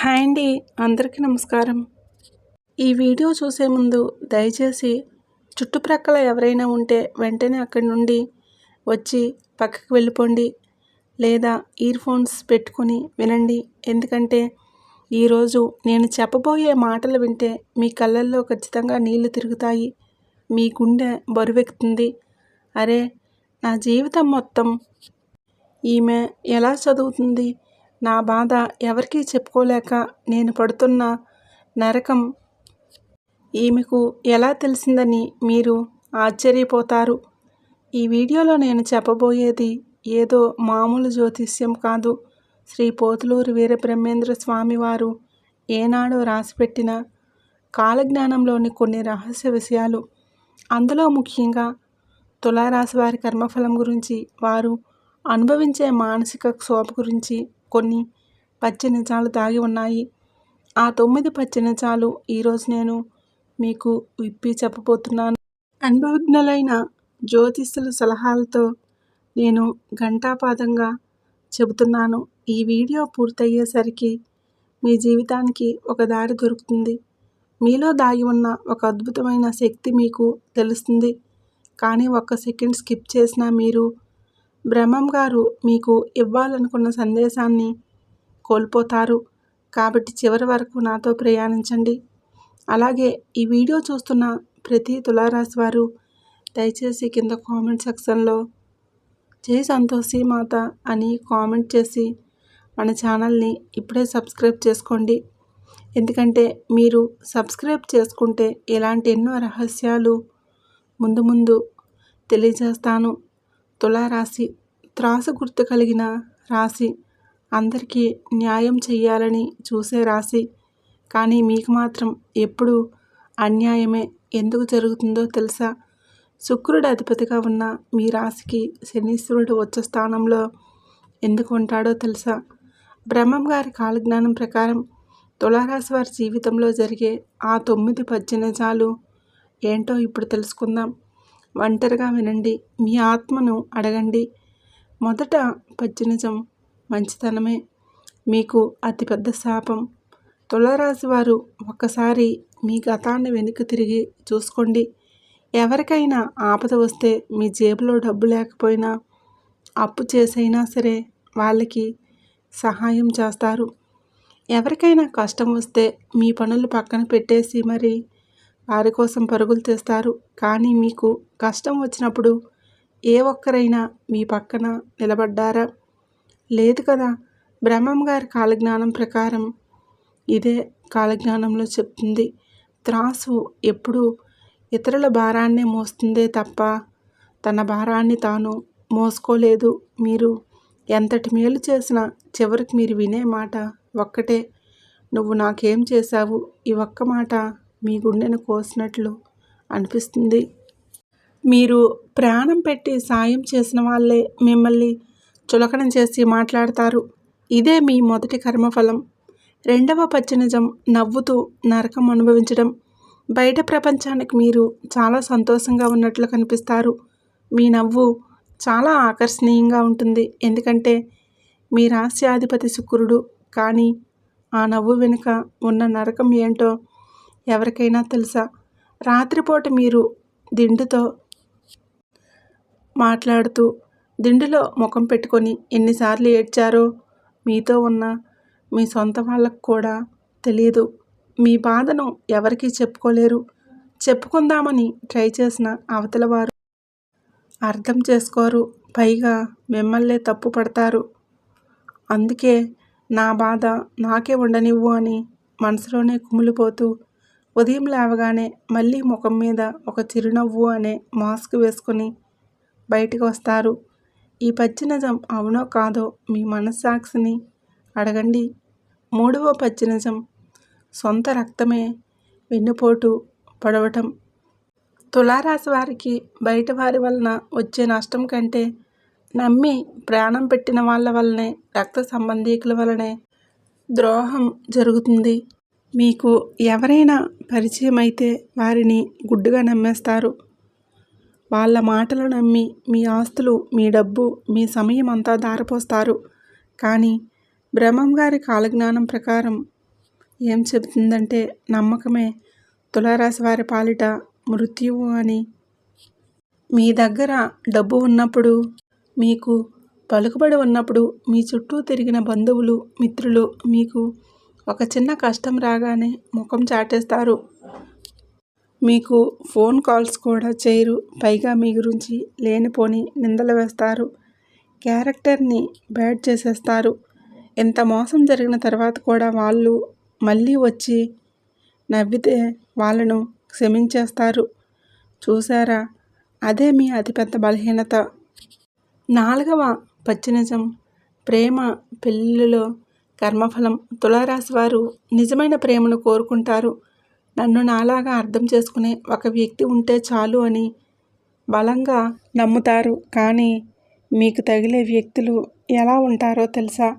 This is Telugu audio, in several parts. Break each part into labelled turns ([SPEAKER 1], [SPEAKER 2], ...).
[SPEAKER 1] హాయ్ అండి, అందరికీ నమస్కారం. ఈ వీడియో చూసే ముందు దయచేసి చుట్టుప్రక్కల ఎవరైనా ఉంటే వెంటనే అక్కడి నుండి వచ్చి పక్కకి వెళ్ళిపోండి, లేదా ఇయర్ ఫోన్స్ పెట్టుకొని వినండి. ఎందుకంటే ఈరోజు నేను చెప్పబోయే మాటలు వింటే మీ కళ్ళల్లో ఖచ్చితంగా నీళ్లు తిరుగుతాయి, మీ గుండె బరువెక్కుతుంది. అరే, నా జీవితం మొత్తం ఈమె ఎలా చదువుతుంది, నా బాధ ఎవరికీ చెప్పుకోలేక నేను పడుతున్న నరకం ఈమెకు ఎలా తెలిసిందని మీరు ఆశ్చర్యపోతారు. ఈ వీడియోలో నేను చెప్పబోయేది ఏదో మామూలు జ్యోతిష్యం కాదు. శ్రీ పోతులూరి వీరబ్రహ్మేంద్ర స్వామి వారు ఏనాడో రాసిపెట్టిన కాలజ్ఞానంలోని కొన్ని రహస్య విషయాలు. అందులో ముఖ్యంగా తులారాశి వారి కర్మఫలం గురించి, వారు అనుభవించే మానసిక క్షోభ గురించి కొన్ని పచ్చి నిజాలు దాగి ఉన్నాయి. ఆ 9 పచ్చి నిజాలు ఈరోజు నేను మీకు విప్పి చెప్పబోతున్నాను. అనుభవజ్ఞులైన జ్యోతిష్యుల సలహాలతో నేను ఘంటాపాదంగా చెబుతున్నాను. ఈ వీడియో పూర్తయ్యేసరికి మీ జీవితానికి ఒక దారి దొరుకుతుంది. మీలో దాగి ఉన్న ఒక అద్భుతమైన శక్తి మీకు తెలుస్తుంది. కానీ ఒక్క సెకండ్ స్కిప్ చేసినా మీరు బ్రహ్మం గారు మీకు ఇవ్వాలనుకున్న సందేశాన్ని కోల్పోతారు. కాబట్టి చివరి వరకు నాతో ప్రయాణించండి. అలాగే ఈ వీడియో చూస్తున్న ప్రతి తులారాశి వారు దయచేసి కింద కామెంట్ సెక్షన్లో జై సంతోషి మాత అని కామెంట్ చేసి మన ఛానల్ని ఇప్పుడే సబ్స్క్రైబ్ చేసుకోండి. ఎందుకంటే మీరు సబ్స్క్రైబ్ చేసుకుంటే ఇలాంటి ఎన్నో రహస్యాలు ముందు ముందు తెలియజేస్తాను. తులారాశి త్రాసు గుర్తు కలిగిన రాశి, అందరికీ న్యాయం చెయ్యాలని చూసే రాశి. కానీ మీకు మాత్రం ఎప్పుడు అన్యాయమే ఎందుకు జరుగుతుందో తెలుసా? శుక్రుడు అధిపతిగా ఉన్న మీ రాశికి శనీశ్వరుడు ఉచ్చ స్థానంలో ఎందుకు ఉంటాడో తెలుసా? బ్రహ్మం గారి కాలజ్ఞానం ప్రకారం తులారాశి వారి జీవితంలో జరిగే ఆ 9 పచ్చి నిజాలు ఏంటో ఇప్పుడు తెలుసుకుందాం. ఒంటరిగా వినండి, మీ ఆత్మను అడగండి. మొదట పచ్చి నిజం మంచితనమే మీకు అతిపెద్ద శాపం. తులారాశి వారు ఒక్కసారి మీ గతాన్ని వెనక్కి తిరిగి చూసుకోండి. ఎవరికైనా ఆపద వస్తే మీ జేబులో డబ్బు లేకపోయినా అప్పు చేసైనా సరే వాళ్ళకి సహాయం చేస్తారు. ఎవరికైనా కష్టం వస్తే మీ పనులు పక్కన పెట్టేసి మరి వారి కోసం పరుగులు తీస్తారు. కానీ మీకు కష్టం వచ్చినప్పుడు ఏ ఒక్కరైనా మీ పక్కన నిలబడ్డారా? లేదు కదా. బ్రహ్మం గారి కాలజ్ఞానం ప్రకారం ఇదే కాలజ్ఞానంలో చెప్తుంది. త్రాసు ఎప్పుడు ఇతరుల భారాన్నే మోస్తుందే తప్ప తన భారాన్ని తాను మోసుకోలేదు. మీరు ఎంతటి మేలు చేసినా చివరికి మీరు వినే మాట ఒక్కటే, నువ్వు నాకేం చేశావు. ఈ ఒక్క మాట మీ గుండెను కోసినట్లు అనిపిస్తుంది. మీరు ప్రాణం పెట్టి సాయం చేసిన వాళ్ళే మిమ్మల్ని చులకన చేసి మాట్లాడతారు. ఇదే మీ మొదటి కర్మఫలం. రెండవ పచ్చి నిజం నవ్వుతూ నరకం అనుభవించడం. బయట ప్రపంచానికి మీరు చాలా సంతోషంగా ఉన్నట్లు కనిపిస్తారు. మీ నవ్వు చాలా ఆకర్షణీయంగా ఉంటుంది, ఎందుకంటే మీ రాశ్యాధిపతి శుక్రుడు. కానీ ఆ నవ్వు వెనుక ఉన్న నరకం ఏంటో ఎవరికైనా తెలుసా? రాత్రిపూట మీరు దిండుతో మాట్లాడుతూ దిండులో ముఖం పెట్టుకొని ఎన్నిసార్లు ఏడ్చారో మీతో ఉన్న మీ సొంత వాళ్ళకు కూడా తెలియదు. మీ బాధను ఎవరికీ చెప్పుకోలేరు. చెప్పుకుందామని ట్రై చేసిన అవతల వారు అర్థం చేసుకోరు. పైగా మిమ్మల్నే తప్పు పడతారు. అందుకే నా బాధ నాకే ఉండనివ్వు అని మనసులోనే కుమిలిపోతూ ఉదయం లేవగానే మళ్ళీ ముఖం మీద ఒక చిరునవ్వు అనే మాస్క్ వేసుకొని బయటికి వస్తారు. ఈ పచ్చి నిజం అవునో కాదో మీ మనస్సాక్షిని అడగండి. మూడవ పచ్చి నిజం సొంత రక్తమే వెన్నుపోటు పడవటం. తులారాశి వారికి బయట వారి వలన వచ్చే నష్టం కంటే నమ్మి ప్రాణం పెట్టిన వాళ్ళ వల్లనే, రక్త సంబంధీకుల వలనే ద్రోహం జరుగుతుంది. మీకు ఎవరైనా పరిచయం అయితే వారిని గుడ్డుగా నమ్మేస్తారు. వాళ్ళ మాటలు నమ్మి మీ ఆస్తులు, మీ డబ్బు, మీ సమయం అంతా ధారపోస్తారు. కానీ బ్రహ్మం గారి కాలజ్ఞానం ప్రకారం ఏం చెబుతుందంటే నమ్మకమే తులారాశి వారి పాలిట మృత్యువు అని. మీ దగ్గర డబ్బు ఉన్నప్పుడు, మీకు పలుకుబడి ఉన్నప్పుడు మీ చుట్టూ తిరిగిన బంధువులు, మిత్రులు మీకు ఒక చిన్న కష్టం రాగానే ముఖం చాటేస్తారు. మీకు ఫోన్ కాల్స్ కూడా చేయరు. పైగా మీ గురించి లేనిపోని నిందలు వేస్తారు. క్యారెక్టర్ని బ్యాడ్ చేసేస్తారు. ఇంత మోసం జరిగిన తర్వాత కూడా వాళ్ళు మళ్ళీ వచ్చి నవ్వితే వాళ్ళను క్షమించేస్తారు. చూసారా, అదే మీ అతిపెద్ద బలహీనత. 4వ పచ్చినిజం, ప్రేమ పెళ్ళిలో కర్మఫలం. తులారాశి వారు నిజమైన ప్రేమను కోరుకుంటారు. నన్ను నాలాగా అర్థం చేసుకునే ఒక వ్యక్తి ఉంటే చాలు అని బలంగా నమ్ముతారు. కానీ మీకు తగిలే వ్యక్తులు ఎలా ఉంటారో తెలుసా?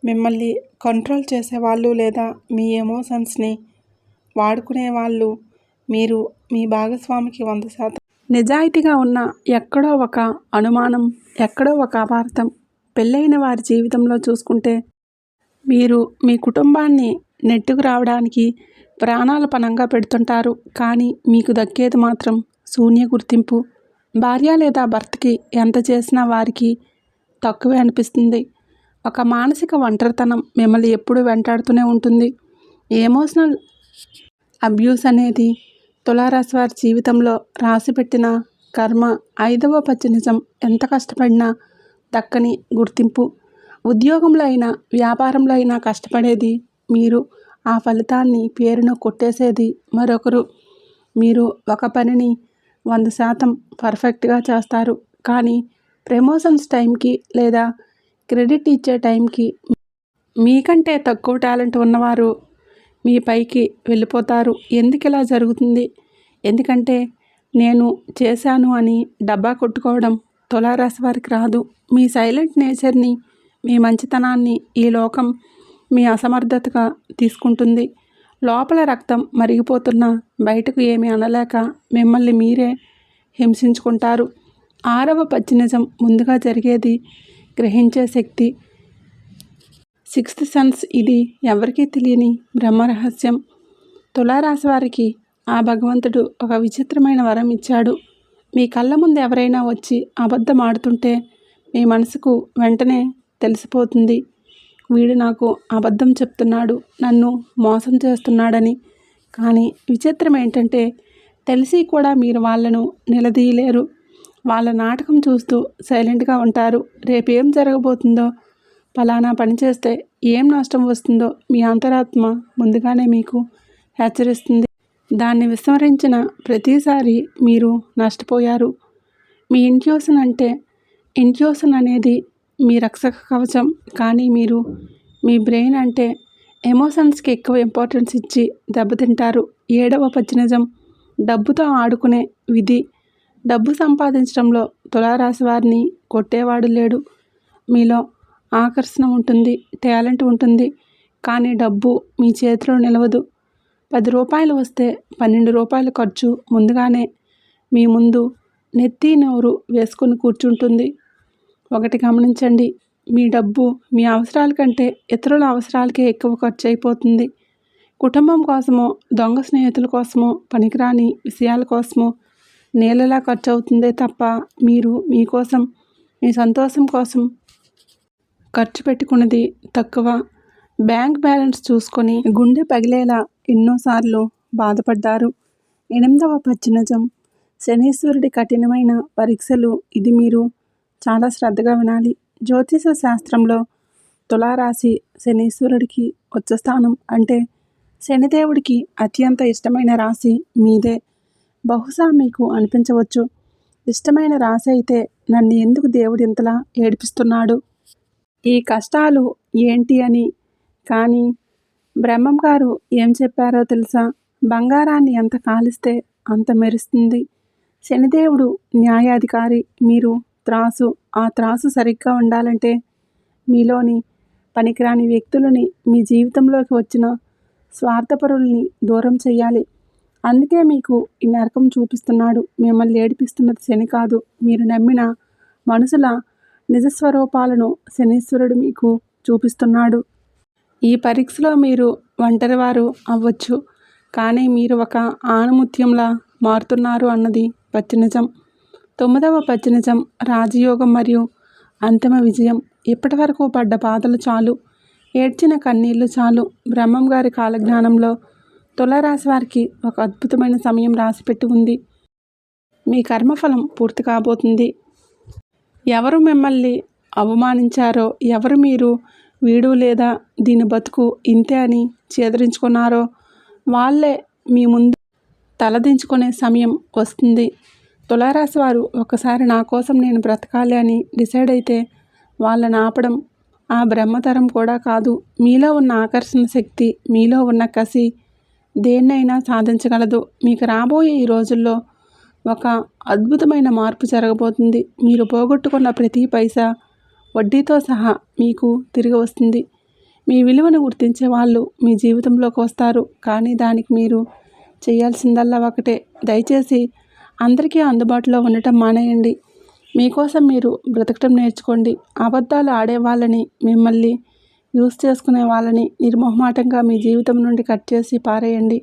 [SPEAKER 1] మిమ్మల్ని కంట్రోల్ చేసేవాళ్ళు లేదా మీ ఎమోషన్స్ని వాడుకునే వాళ్ళు. మీరు మీ భాగస్వామికి 100% నిజాయితీగా ఉన్న ఎక్కడో ఒక అనుమానం, ఎక్కడో ఒక అపార్థం. పెళ్ళైన వారి జీవితంలో చూసుకుంటే మీరు మీ కుటుంబాన్ని నెట్టుకు రావడానికి ప్రాణాలు పణంగా పెడుతుంటారు. కానీ మీకు దక్కేది మాత్రం శూన్య గుర్తింపు. భార్య లేదా భర్తకి ఎంత చేసినా వారికి తక్కువే అనిపిస్తుంది. ఒక మానసిక ఒంటరితనం మిమ్మల్ని ఎప్పుడూ వెంటాడుతూనే ఉంటుంది. ఎమోషనల్ అబ్యూస్ అనేది తులారాశి వారి జీవితంలో రాసిపెట్టిన కర్మ. 5వ పచ్చినిజం, ఎంత కష్టపడినా దక్కని గుర్తింపు. ఉద్యోగంలో అయినా వ్యాపారంలో అయినా కష్టపడేది మీరు, ఆ ఫలితాన్ని పేరును కొట్టేసేది మరొకరు. మీరు ఒక పనిని 100% పర్ఫెక్ట్గా చేస్తారు. కానీ ప్రమోషన్స్ టైంకి లేదా క్రెడిట్ ఇచ్చే టైంకి మీకంటే తక్కువ టాలెంట్ ఉన్నవారు మీ పైకి వెళ్ళిపోతారు. ఎందుకు ఇలా జరుగుతుంది? ఎందుకంటే నేను చేశాను అని డబ్బా కొట్టుకోవడం తులారాశి వారికి రాదు. మీ సైలెంట్ నేచర్ని, మీ మంచితనాన్ని ఈ లోకం మీ అసమర్థతగా తీసుకుంటుంది. లోపల రక్తం మరిగిపోతున్నా బయటకు ఏమీ అనలేక మిమ్మల్ని మీరే హింసించుకుంటారు. 6వ పచ్చినిజం, ముందుగా జరిగేది గ్రహించే శక్తి. 6th sense. ఇది ఎవరికీ తెలియని బ్రహ్మరహస్యం. తులారాశి వారికి ఆ భగవంతుడు ఒక విచిత్రమైన వరం ఇచ్చాడు. మీ కళ్ళ ముందు ఎవరైనా వచ్చి అబద్ధం ఆడుతుంటే మీ మనసుకు వెంటనే తెలిసిపోతుంది, వీడు నాకు అబద్ధం చెప్తున్నాడు, నన్ను మోసం చేస్తున్నాడని. కానీ విచిత్రం ఏంటంటే తెలిసి కూడా మీరు వాళ్ళను నిలదీయలేరు. వాళ్ళ నాటకం చూస్తూ సైలెంట్గా ఉంటారు. రేపేం జరగబోతుందో, ఫలానా పని చేస్తే ఏం నష్టం వస్తుందో మీ అంతరాత్మ ముందుగానే మీకు హెచ్చరిస్తుంది. దాన్ని విస్మరించిన ప్రతిసారి మీరు నష్టపోయారు. మీ ఇంట్యూషన్ అనేది మీ రక్షక కవచం. కానీ మీరు మీ బ్రెయిన్ అంటే ఎమోషన్స్కి ఎక్కువ ఇంపార్టెన్స్ ఇచ్చి దెబ్బతింటారు. 7వ పచ్చినిజం, డబ్బుతో ఆడుకునే విధి. డబ్బు సంపాదించడంలో తులారాశి వారిని కొట్టేవాడు లేడు. మీలో ఆకర్షణ ఉంటుంది, టాలెంట్ ఉంటుంది. కానీ డబ్బు మీ చేతిలో నిలవదు. 10 రూపాయలు వస్తే 12 రూపాయలు ఖర్చు ముందుగానే మీ ముందు నెత్తి నోరు వేసుకొని కూర్చుంటుంది. ఒకటి గమనించండి, మీ డబ్బు మీ అవసరాల కంటే ఇతరుల అవసరాలకే ఎక్కువ ఖర్చు అయిపోతుంది. కుటుంబం కోసమో, దొంగ స్నేహితుల కోసమో, పనికిరాని విషయాల కోసమో నీళ్ళలా ఖర్చు అవుతుందే తప్ప మీరు మీకోసం, మీ సంతోషం కోసం ఖర్చు పెట్టుకున్నది తక్కువ. బ్యాంక్ బ్యాలెన్స్ చూసుకొని గుండె పగిలేలా ఎన్నోసార్లు బాధపడ్డారు. 8వ పచ్చినిజం, శనీశ్వరుడి కఠినమైన పరీక్షలు. ఇది మీరు చాలా శ్రద్ధగా వినాలి. జ్యోతిష శాస్త్రంలో తులారాశి శనీశ్వరుడికి ఉచ్చస్థానం. అంటే శనిదేవుడికి అత్యంత ఇష్టమైన రాశి మీదే. బహుశా మీకు అనిపించవచ్చు, ఇష్టమైన రాశి అయితే నన్ను ఎందుకు దేవుడు ఇంతలా ఏడిపిస్తున్నాడు, ఈ కష్టాలు ఏంటి అని. కానీ బ్రహ్మం గారు ఏం చెప్పారో తెలుసా? బంగారాన్ని ఎంత కాలిస్తే అంత మెరుస్తుంది. శనిదేవుడు న్యాయాధికారి, మీరు త్రాసు. ఆ త్రాసు సరిగ్గా ఉండాలంటే మీలోని పనికిరాని వ్యక్తులని, మీ జీవితంలోకి వచ్చిన స్వార్థపరుల్ని దూరం చెయ్యాలి. అందుకే మీకు ఈ నరకం చూపిస్తున్నాడు. మిమ్మల్ని ఏడిపిస్తున్నది శని కాదు, మీరు నమ్మిన మనుషుల నిజస్వరూపాలను శనీశ్వరుడు మీకు చూపిస్తున్నాడు. ఈ పరీక్షలో మీరు ఒంటరివారు అవ్వచ్చు, కానీ మీరు ఒక ఆణిముత్యంలా మారుతున్నారు అన్నది పచ్చినిజం. 9వ పచ్చినిజం రాజయోగం మరియు అంతిమ విజయం. ఇప్పటివరకు పడ్డ బాధలు చాలు, ఏడ్చిన కన్నీళ్లు చాలు. బ్రహ్మం గారి కాలజ్ఞానంలో తులారాశి వారికి ఒక అద్భుతమైన సమయం రాసిపెట్టి ఉంది. మీ కర్మఫలం పూర్తి కాబోతుంది. ఎవరు మిమ్మల్ని అవమానించారో, ఎవరు మీరు వీడు లేదా దీని బతుకు ఇంతే అని చేదరించుకున్నారో వాళ్ళే మీ ముందు తలదించుకునే సమయం వస్తుంది. తులారాశి వారు ఒకసారి నా కోసం నేను బ్రతకాలి అని డిసైడ్ అయితే వాళ్ళని ఆపడం ఆ బ్రహ్మతరం కూడా కాదు. మీలో ఉన్న ఆకర్షణ శక్తి, మీలో ఉన్న కసి దేన్నైనా సాధించగలదు. మీకు రాబోయే ఈ రోజుల్లో ఒక అద్భుతమైన మార్పు జరగబోతుంది. మీరు పోగొట్టుకున్న ప్రతి పైసా వడ్డీతో సహా మీకు తిరిగి వస్తుంది. మీ విలువను గుర్తించే వాళ్ళు మీ జీవితంలోకి వస్తారు. కానీ దానికి మీరు చేయాల్సిందల్లా ఒకటే, దయచేసి అందరికీ అందుబాటులో ఉండటం మానేయండి. మీకోసం మీరు బ్రతకటం నేర్చుకోండి. అబద్ధాలు ఆడే వాళ్ళని, మిమ్మల్ని యూస్ చేసుకునే వాళ్ళని నిర్మోహమాటంగా మీ జీవితం నుండి కట్ చేసి పారేయండి.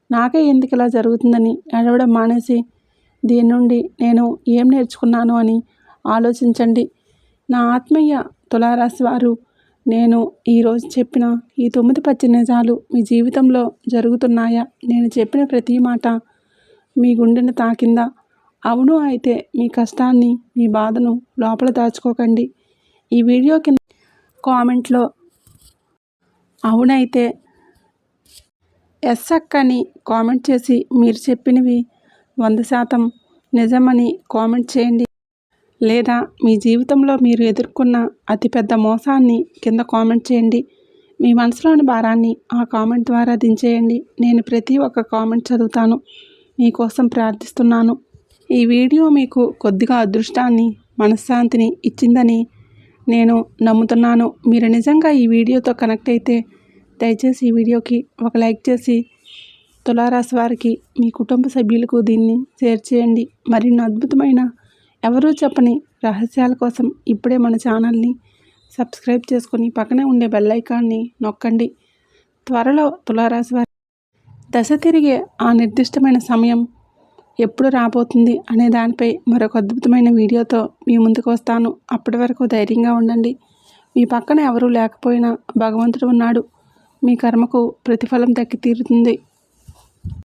[SPEAKER 1] నాకే ఎందుకు ఇలా జరుగుతుందని ఏడవడం మానేసి దీని నుండి నేను ఏం నేర్చుకున్నాను అని ఆలోచించండి. నా ఆత్మీయ తులారాశి వారు, నేను ఈరోజు చెప్పిన ఈ 9 పచ్చి నిజాలు మీ జీవితంలో జరుగుతున్నాయా? నేను చెప్పిన ప్రతి మాట మీ గుండెను తాకిందా? అవును అయితే మీ కష్టాన్ని, మీ బాధను లోపల దాచుకోకండి. ఈ వీడియో కింద కామెంట్లో అవునైతే ఎస్ అక్క అని కామెంట్ చేసి మీరు చెప్పినవి 100% నిజమని కామెంట్ చేయండి. లేదా మీ జీవితంలో మీరు ఎదుర్కొన్న అతిపెద్ద మోసాన్ని కింద కామెంట్ చేయండి. మీ మనసులోని భారాన్ని ఆ కామెంట్ ద్వారా దించేయండి. నేను ప్రతి ఒక్క కామెంట్ చదువుతాను. మీకోసం ప్రార్థిస్తున్నాను. ఈ వీడియో మీకు కొద్దిగా అదృష్టాన్ని, మనశ్శాంతిని ఇచ్చిందని నేను నమ్ముతున్నాను. మీరు నిజంగా ఈ వీడియోతో కనెక్ట్ అయితే దయచేసి ఈ వీడియోకి ఒక లైక్ చేసి తులారాశి వారికి, మీ కుటుంబ సభ్యులకు దీన్ని షేర్ చేయండి. మరిన్ని అద్భుతమైన ఎవరూ చెప్పని రహస్యాల కోసం ఇప్పుడే మన ఛానల్ని సబ్స్క్రైబ్ చేసుకొని పక్కనే ఉండే బెల్ ఐకాన్ని నొక్కండి. త్వరలో తులారాశి వారి దశ తిరిగే ఆ నిర్దిష్టమైన సమయం ఎప్పుడు రాబోతుంది అనే దానిపై మరొక అద్భుతమైన వీడియోతో మీ ముందుకు వస్తాను. అప్పటి వరకు ధైర్యంగా ఉండండి. మీ పక్కన ఎవరూ లేకపోయినా భగవంతుడు ఉన్నాడు. మీ కర్మకు ప్రతిఫలం దక్కి తీరుతుంది.